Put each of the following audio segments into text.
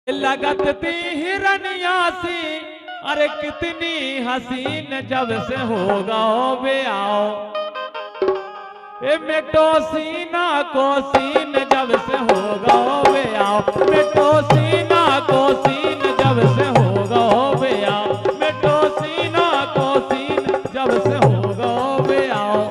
लगत थी हिरनिया सी, अरे कितनी हसीन जब से होगा बे आओ। ए मेटो सीना को सीन जब से होगा बे आओ, मेटो सीना को सीन जब से होगा बे आओ, मेटो सीना को सीन जब से होगा बे आओ।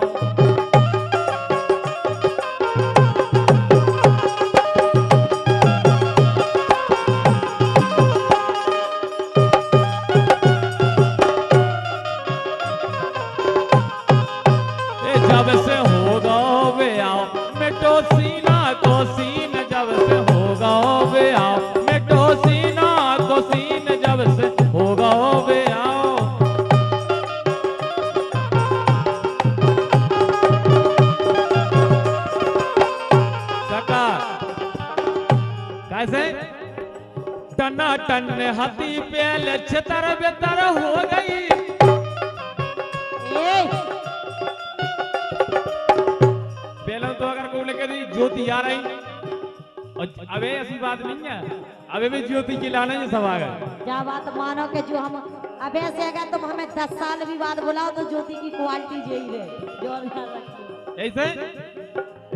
जब से होगा बे आओ, मेटो सीना को सीन जब से होगा बे आओ, मेटो सीना को सीन जब से होगा बे आओ। काका कैसे टना टन हाथी पेल छतर बेतर हो गई। तो अगर को लेकर ज्योति आ रही, अबे ऐसी बात नहीं है, अबे भी ज्योति की लाने जो सब आ गए। क्या बात मानो कि जो हम अबे से अगर तुम हमें 10 साल भी बाद बुलाओ तो ज्योति की क्वालिटी यही है जो ऐसे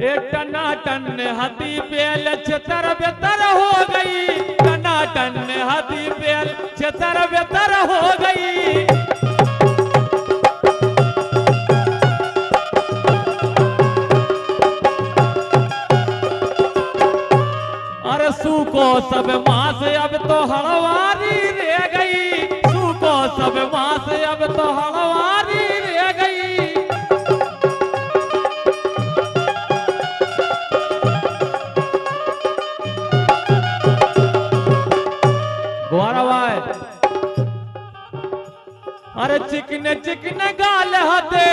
एक टना टन हाथी पेल छतर बेतर हो गई, टना टन हाथी पेल छतर बेतर हो गई। सूको सब मास अब तो हड़वारी रह गई, सूको सब मास अब तो हड़वारी रह गई। गौरवाय अरे चिकने चिकने गाल हते,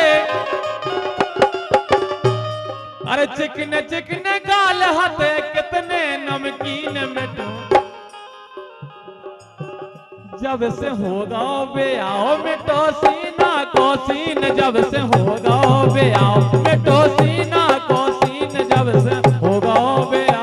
अरे चिकने चिकने गाल हते कितने नमकीन मिठू जब से होगा बे आओ, मिठो सीना को सीन जब से होगा बे आओ, मिठो सीना को सीन जब से होगा बे आओ।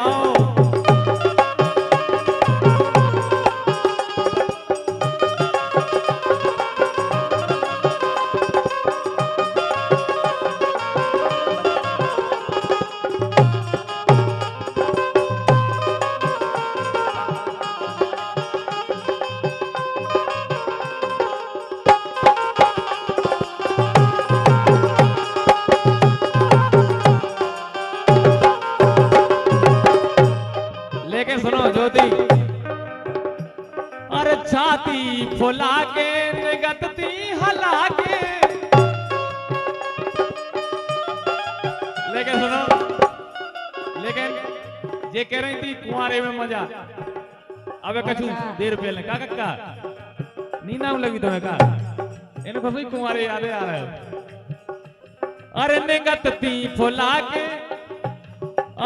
अरे छाती फुला के निगतती हला के, लेकिन सुनो, लेकिन ये कह रही थी कुंवारे में मजा, अबे कछु देर पहले का कक्का नींद लगी तुम्हें का इन्हें फसई कुंवारे यादें आ रहे हो। अरे निगतती फुला के,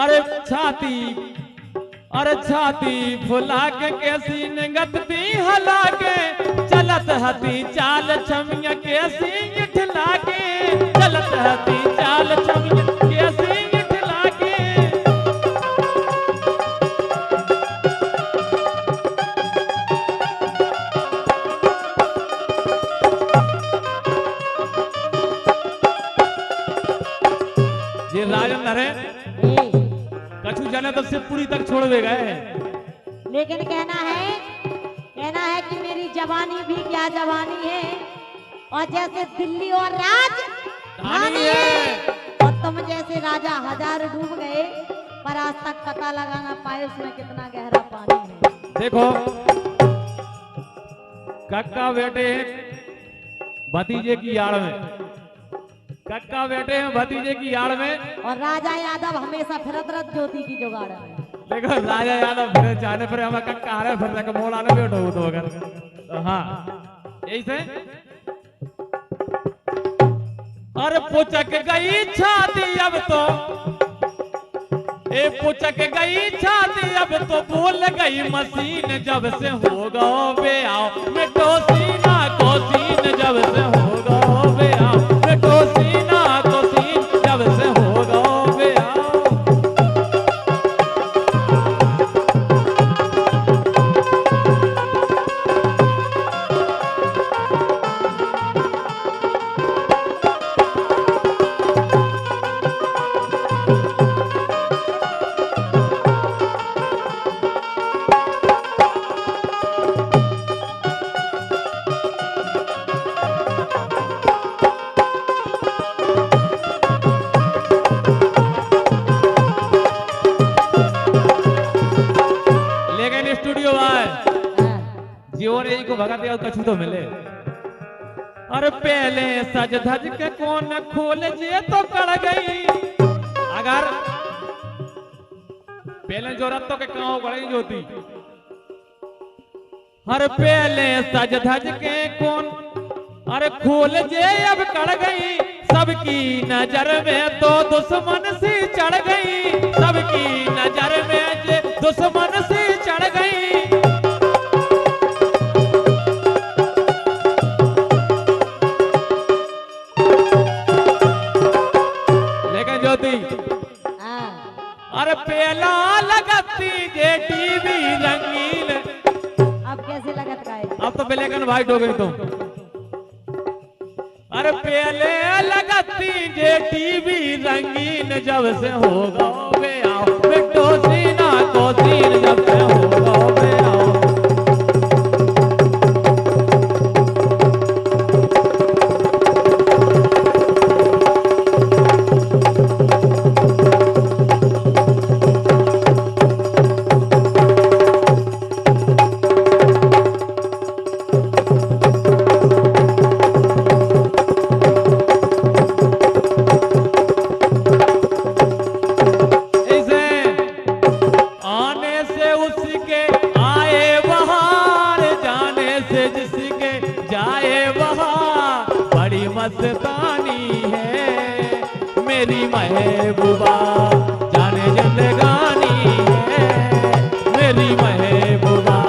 अरे छाती, अरे छाती फुला के कैसी निगतती हला के, चलत हती चाल छमिया कैसी इठला के, चलत हती चाल छमिया कैसी इठला के। ये राजन है कछु जाने तो शिवपुरी तक छोड़ दे गए, लेकिन कहना है कि मेरी जवानी भी क्या जवानी है, और जैसे दिल्ली और राजधानी है, और तुम जैसे राजा हजार डूब गए पर आज तक पता लगाना पाए उसमें कितना गहरा पानी है। देखो कक्का बेटे भतीजे की आड़ में, कक्का बेटे हैं भतीजे की आड़ में, और राजा यादव हमेशा फिरत रत ज्योति की जुगाड़ है। देखो राजा यादव फिर जाने पर हमें कक्का आ रहे फिर तक मोड़ आने बैठो तो अगर तो हाँ यही से। अरे पुचक गई छाती अब तो, ए पुचक गई छाती अब तो बोल गई मशीन जब से होगा बे आओ, मिठो सीना को सीन जब से होगा बे आओ, मिठो सीना को सीन जब से होगा बे आओ। जुड़ियो भाई हाँ। जियो रे को भगा दिया कछु तो मिले। अरे पहले सज धज के कौन खोल जे तो कड़ गई अगर पहले जो रत्तो के कांव गई जोती। हर पहले सज धज के कौन अरे खोल जे अब कड़ गई सबकी नजर में तो दुश्मन सी चढ़ गई सबकी नजर में जे दुश्मन सी चढ़ गई। लेकिन ज्योति हाँ। अरे पहला लगती जे टीवी रंगीन अब कैसे लगत का है? अब तो ब्लैक एंड व्हाइट हो गई तुम। अरे पहले लगती जे टीवी रंगीन जब से होगा बे आओ बिट्टो सीना को सीन जब से होगा बे आओ। मस्तानी है मेरी महबूबा जाने जिंदगानी है मेरी महबूबा।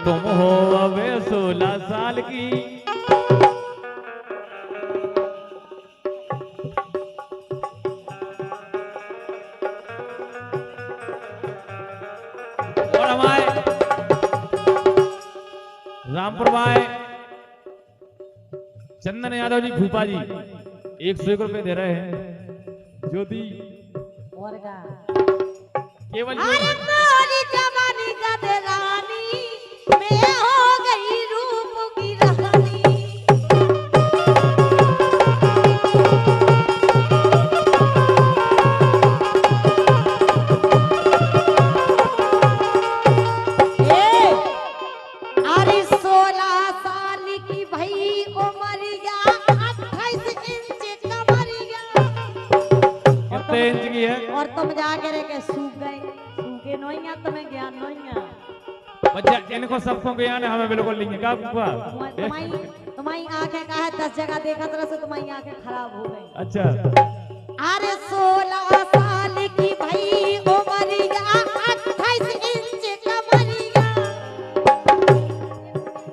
तुम हो अबे 16 साल की और हमारे रामपुर भाई चंदन यादव जी भूपा जी 101 रुपए दे रहे हैं ज्योति और का केवल अरे मोरी जवानी का रानी मैं हो गई रूप की रानी। अरे 16 साल की भई उमरिया 28 इंच कमरिया। कितने इंच की है और तुम जाके रह के सूख गए सूखे नोइया तुम्हें ज्ञान नोइया। बच्चा इनको सबको ज्ञान है हमें बिल्कुल नहीं है का बुआ तुम्हारी आंखें का है 10 जगह देखा तरह से तुम्हारी आंखें खराब हो गई। अच्छा अरे 16 साल की भई उमरिया 28 इंच कमरिया।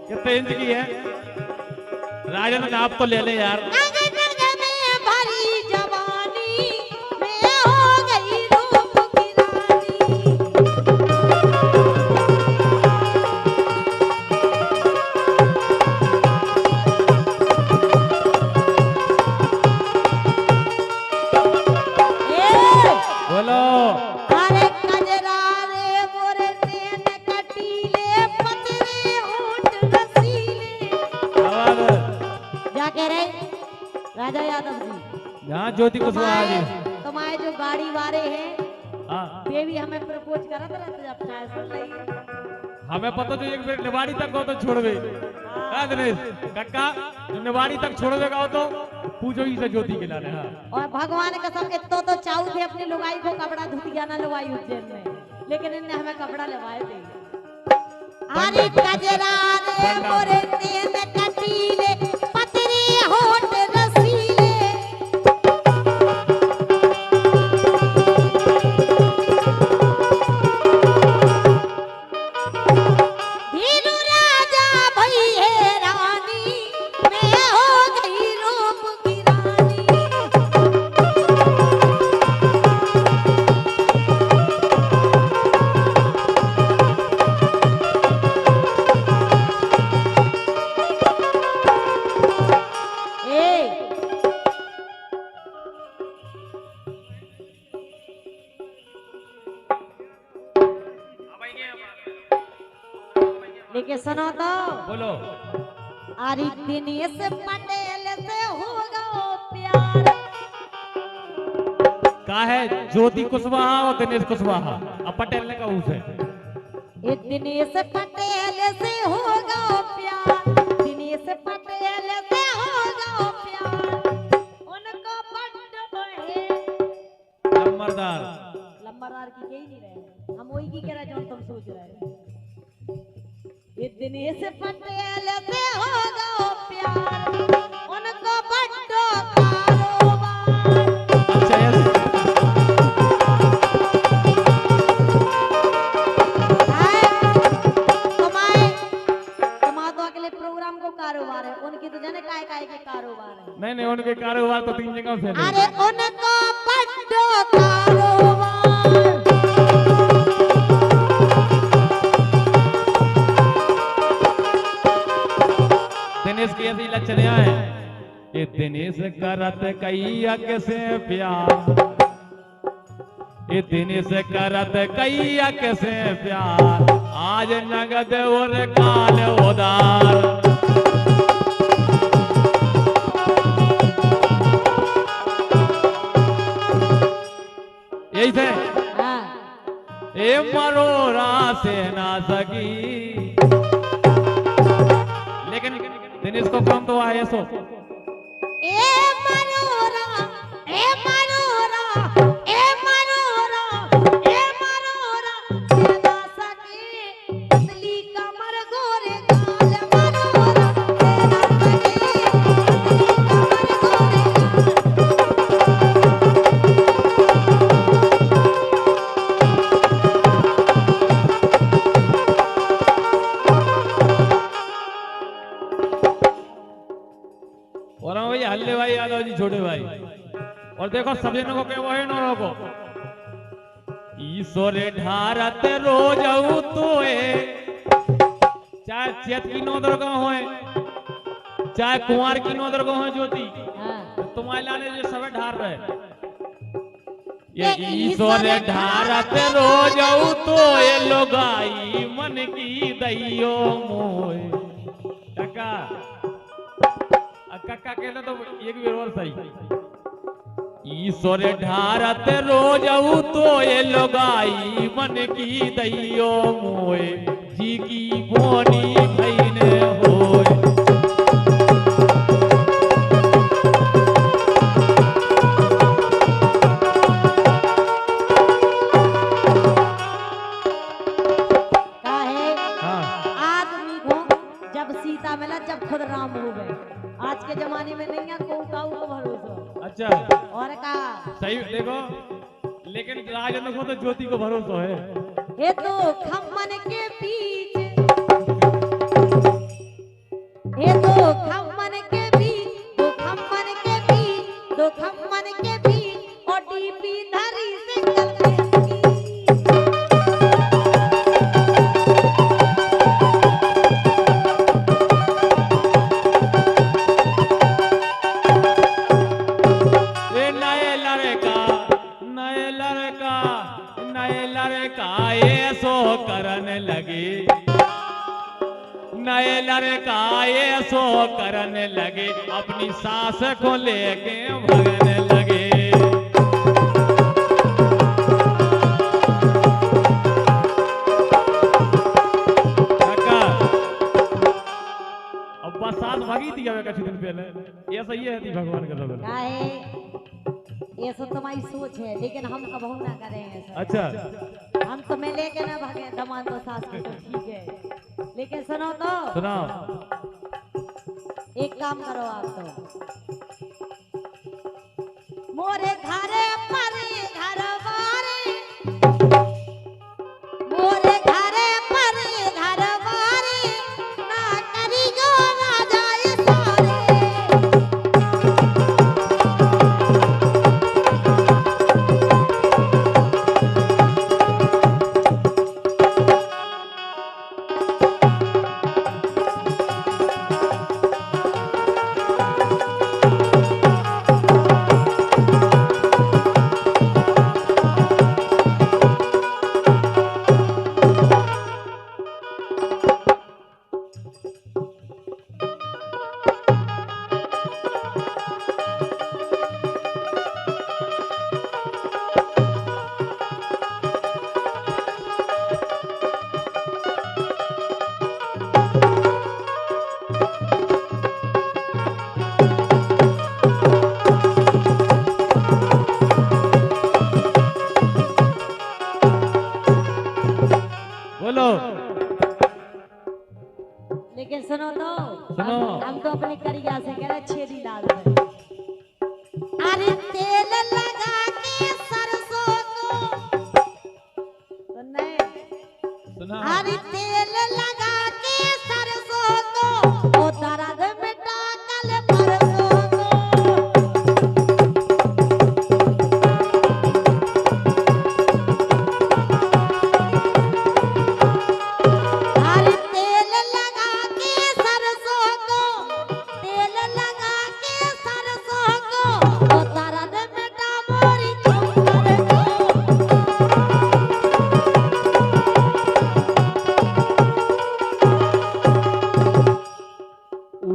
कितने इंच की है राजन आप तो ले ले यार। नग नग में भरी जवानी मैं हो गई रूप की रानी। बोलो अरे कजरा रे मोरे तेन कटीले पतरे होंठ रसीले। क्या कह रहे राजा यादव जी? यहाँ ज्योति कुशवाहा जी तुम्हारे जो गाड़ी वाले हैं हाँ वे भी हमें प्रपोज करत रहते जब चाहे सुन रही। हमें पता जो एक मिनट निवाड़ी तक हो तो छोड़ दे दिनेश कक्का जो निवाड़ी तक छोड़ देगा हो तो पूछो ही से ज्योति के लाने। हाँ और भगवान कसम इतो तो चाहू थे अपनी लुगाई को कपड़ा धुतिया ना लुगाई उज्जैन में लेकिन इनने हमें कपड़ा लवाए थे। अरे कजरा रे मोरे तेन कटीले पतरे होंठ रसीले। लेकिन सुनो तो बोलो। अरे दिनेश पटेल से होगा प्यार। का है ज्योति कुशवाहा और दिनेश कुशवाहा, अब पटेल ने कहा उसे। ये दिनेश पटेल से होगा प्यार, दिनेश पटेल से होगा प्यार। उनको बड्ड है लंबरदार। लंबरदार की कह ही नहीं रहे हम, वही की कह रहे जो तुम सोच रहे हो। ये दिनेश पटेल से होगा प्यार, उनको बड्ड कारोबार। अच्छा yes। प्रोग्राम को कारोबार है, उनकी तो जाने काय काय के कारोबार है। नहीं नहीं, उनके कारोबार तो 3 जगह से अरे उनको बड्ड कारोबार। दिनेश की ऐसी लक्षणिया है कि दिनेश करत कैया कैसे प्यार, ये दिनेश करत कैया कैसे प्यार, आज नगद और काल उदार। यही थे। हाँ। ए मरोरा से ना सकी, लेकिन दिनेश को कौन तो आए सो। ए मनोरा, ए मनोरा, ए मनोरा, ए मनोरा से ना सके, पतली कमर गोरे गाल मनोरा से ना सके, पतली कमर और हम भैया हल्ले भाई यादव जी छोटे भाई, और देखो सब जनों को क्या वो है नौरों को। ईश्वरे ढारत रोज तोए, चाहे चैत की नौदर का होए, चाहे कुंवार की नौदर का होए ज्योति, हाँ। तुम्हारे लाने जो सब ढार रहे। ये ईश्वरे ढारत रोज तोए, लोगाई मन की दैयो मोए। टका कक्का कहना तो एक भी और सही। ईश्वर ढारत रोज तो ये लोगाई मन की दैयो मोए, जी की बोनी भैन होए। काहे हाँ। आदमी को जब सीता मिला, जब खुद राम हो गए। आज के जमाने में नहीं है को काऊ को भरोसा। अच्छा और का सही देखो, लेकिन राजन को तो ज्योति को भरोसा है। ये तो खम्मन के बीच, ये तो खम्मन के बीच, दो खम्मन के बीच, दो खम्मन के बीच, और डीपी धरी से कल करने लगे, नए लड़का ये सो करने लगे, अपनी सास को लेके भगने लगे। अब बस सास भागी थी क्या कुछ दिन पहले, ये सही है थी भगवान का सब। ये सब तुम्हारी सोच है, लेकिन हम कबहू ना करें ऐसा। अच्छा हम तुम्हें लेके ना भागे दमान तो सास को, तो ठीक है। लेकिन सुनो तो, सुनाओ। एक काम करो आप तो, मोरे घरे पर घर बारे, मोरे घरे पर घर बारे, ना करी जो ना जाए सारे। हम तो अपने करिया से कह रहे छेदी लाल है। अरे तेल लगा के सरसों को तो नहीं सुना अरे तेल लगा के सरसों को ओ दर्द मिटा कल परसों को। अरे तेल लगा के सरसों को तेल लगा के सरसों को ओ दर्द मिटा मोरी चुम्बर को।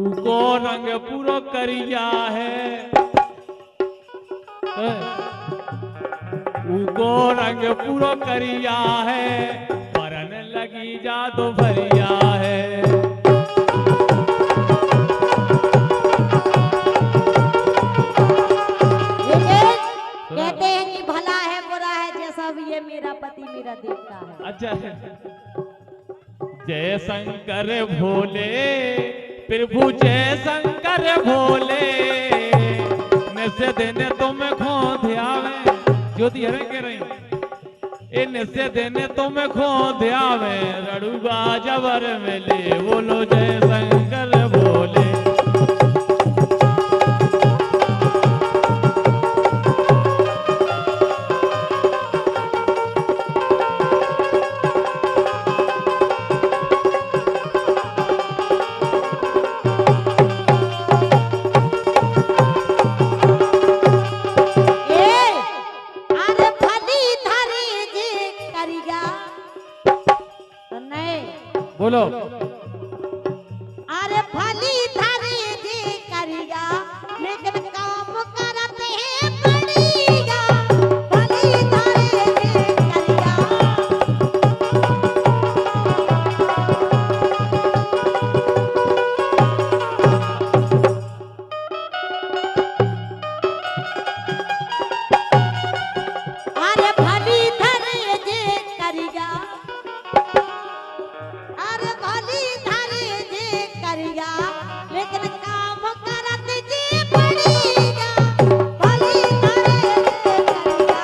उको रंग पूरो करिया है, उको रंग पूरो करिया है, परन लगी जादू भरिया है। लेकिन कहते हैं कि भला है बुरा है जैसा भी ये मेरा पति मेरा देवता है। अच्छा जय शंकर भोले प्रभु जय शंकर भोले, निश्चय देने तुम खो ध्यावे ज्योति हरे कह रही ए निश्चय देने तुम खो ध्यावे, रड़ुगा जबर मिले बोलो जय शंकर भोले। अरे भली धरी जी करिया तो नहीं बोलो अरे भली धरी जी करिया लेकिन काम करते हैं बढ़िया। भली धरी जी करिया अरे भली धरी जी करिया अरे भली धरी जी करिया लेकिन काम करत जी बढ़िया। भली धरी जी करिया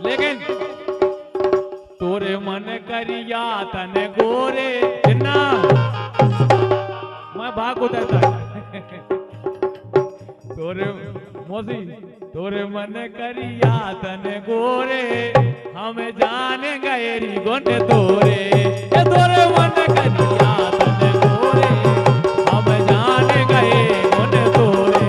लेकिन तोरे मन करिया तन गोरे जिन्ना मैं भाग उतरता तोरे मोदी तोरे मन करिया तन गोरे, हम जान गए री गुण तोरे। ए तोरे मन करिया तन गोरे, हम जान गए गुण तोरे।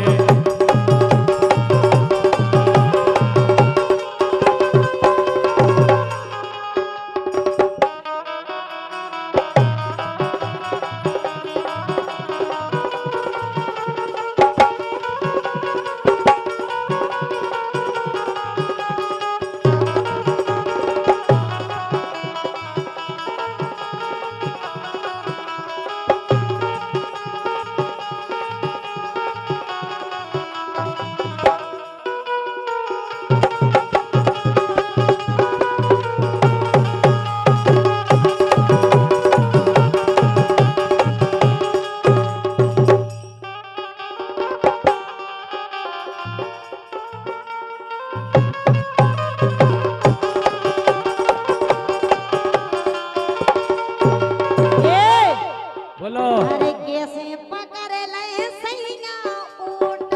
बोलो अरे कैसे पकड़ ले सैया ऊंट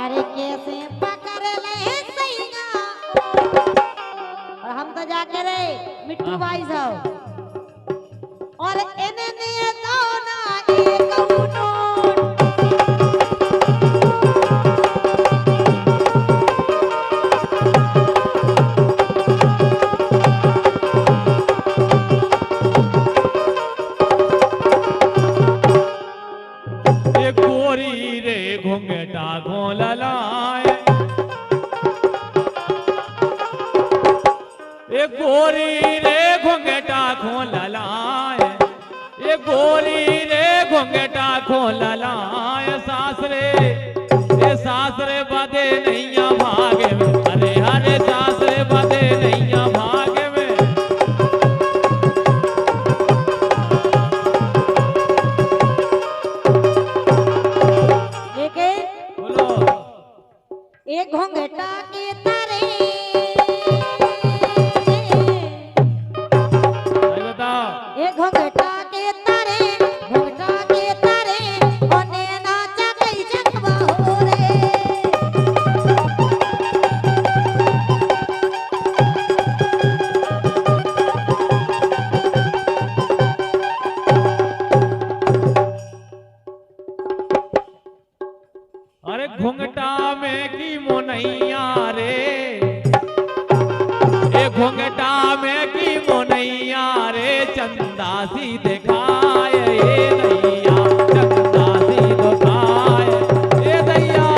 अरे कैसे पकड़ ले सैया ऊंट। और हम तो जाके रे मिट्टू भाई साहब और इन्हें दोना एक ऊंट घूंघटा घोल लाए ए गोरी रे घूंघटा खोल लाए ए गोरी रे घूंघटा खोल लाए सासरे ए सासरे बदे नैया भागे अरे हर घूंघटा के तारे भाई बताओ। ए घूंघटा के तारे घूंघटा के तारे ओने नाचा गई जगवा हो रे अरे घुंघटा में की मोनैया रे, ए घुंघटा में की मोनैया रे, चंदा सी दिखाए ए दैया, चंदा सी दिखाए ए दैया।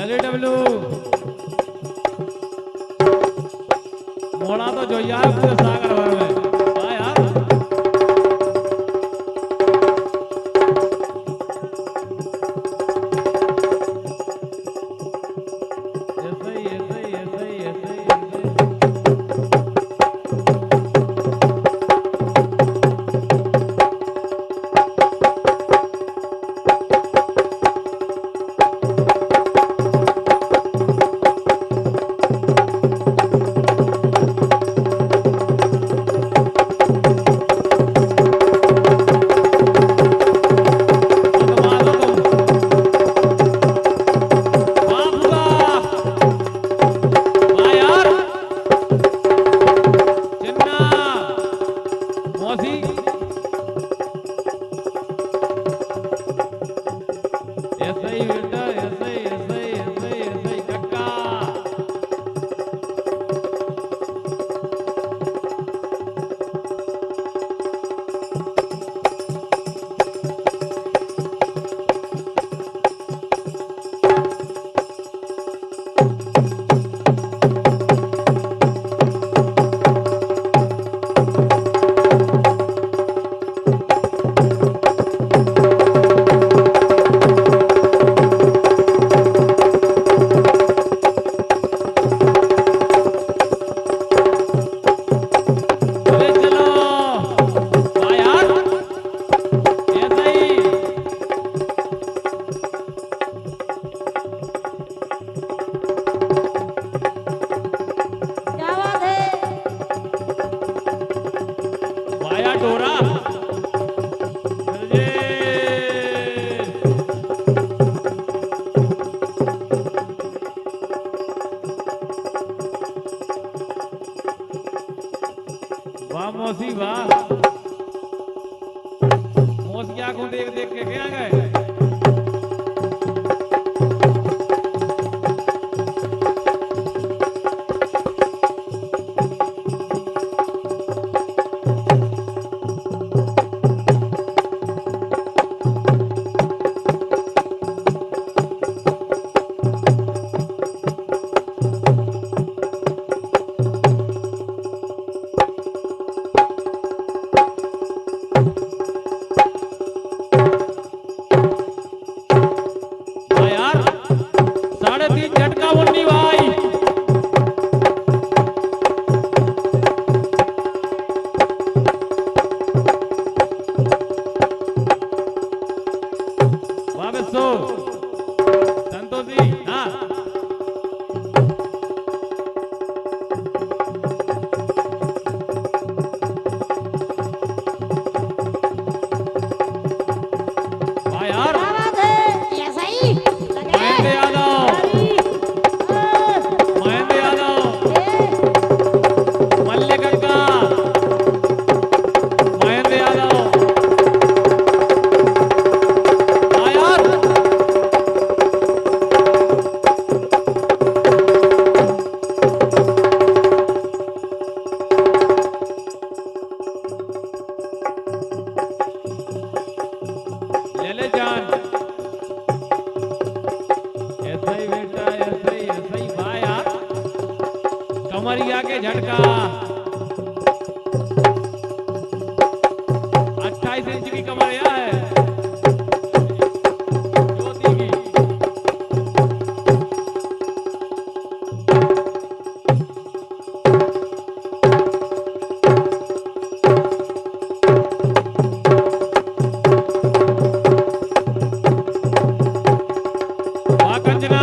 एलईडब्ल्यू मोड़ा तो जो यार पूरे सागर भर में हाँ यार ऐसे ही ऐसे ही ऐसे ही ऐसे ही मौसी वाह, मौसी आंखों देख देख के क्या गए। हाँ यार, 3.5 झटका मुन्नी भाई। वाह बच्चो, संतोष जी। हाँ वाह यार, क्या बात है, ऐसा ही लगे। महेंद्र यादव, अरे, महेंद्र यादव, ए, मल्ले कक्का, महेंद्र यादव। हाँ यार, ले ले जान, ऐसा ही बेटा, ऐसा ही वाह यार, कमरिया के झटका। 28 इंच की कमरिया है ज्योति की। वाह कंजना,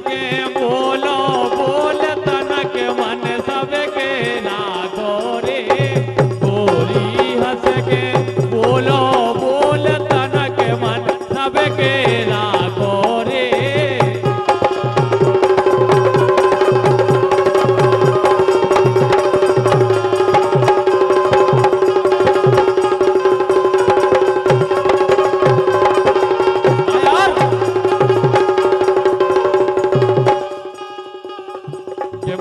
के बोलो बोल तनक मन सबके राखो रे गोरी हंस के बोलो बोल तनक मन सबके राखो रे के